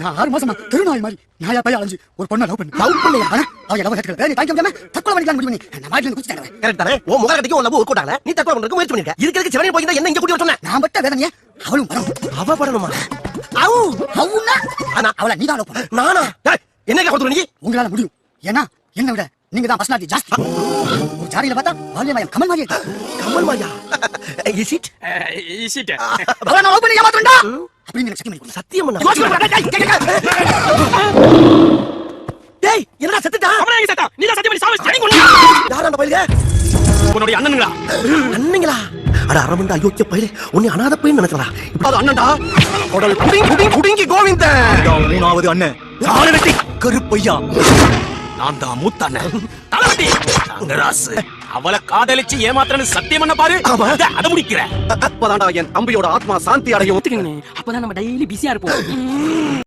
நான் 6 மாசமா திருநாய் மாதிரி நாயா போய் அலைஞ்சு ஒரு பொண்ணை லவ் பண்ணி அவ லவ் கேட்கல வேற தாய்க்க முடியாம தற்கொலை பண்ணிக்கலாம் முடிவு பண்ணி நான் மாட்டில குச்சிட்டேன். கரெக்ட் தானே? உன் முகர கட்டிக்கு உன் லவ் ஒர்க் அவுட் ஆகல. நீ தற்கொலை பண்றதுக்கு முயற்சி பண்ணிருக்க. இதுக்கு சிவனே போய் என்ன இங்க கூட்டி வர சொன்ன? நான் பட்ட வேதனைய அவளும் வரும். அவ படணுமா? அவுனா ஆனா அவள நீ தான் லவ் பண்ண. நானா? என்னங்க கொடுத்து நீ? உங்களால முடியும். ஏன்னா என்ன விட நீங்க தான் பர்சனாலிட்டி ஜாஸ்தி. ஒரு ஜாரியில பார்த்தா வால்யமயம் கமல் மாதிரியே இருக்கு. கமல் மாயா? Is it? அவள நான் லவ் பண்ணி ஏமாத்துறேன்டா. அப்படின்னு எனக்கு சத்தியம் பண்ணி சத்தியம் பண்ண. டேய் என்னடா செத்துட்டா? அவனே எங்க செத்தா? நீ தான் சத்தியம் பண்ணி சாவ ஸ்டார்டிங் பண்ணு. யாரா அந்த பையல? உன்னுடைய அண்ணனுங்களா? அண்ணங்களா? அட அரமண்டா அயோக்கிய பையலே. உன்னை அனாதை பையன் நினைச்சடா. அது அண்ணன்டா. கொடல் குடிங்கி கோவிந்த. மூணாவது அண்ணன் யாரை வெட்டி? கருப்பையா. நான் தான் மூத்த அண்ணன். தளபதி தங்கராசு. அவளை காதலிச்சு ஏமாத்துறன்னு சத்தியம் பண்ண பாரு. அத முடிக்கிறேன். அப்பதான்டா என் தம்பியோட ஆத்மா சாந்தி அடையும். அப்பதான் நம்ம டெய்லி பிஸியா இருப்போம்.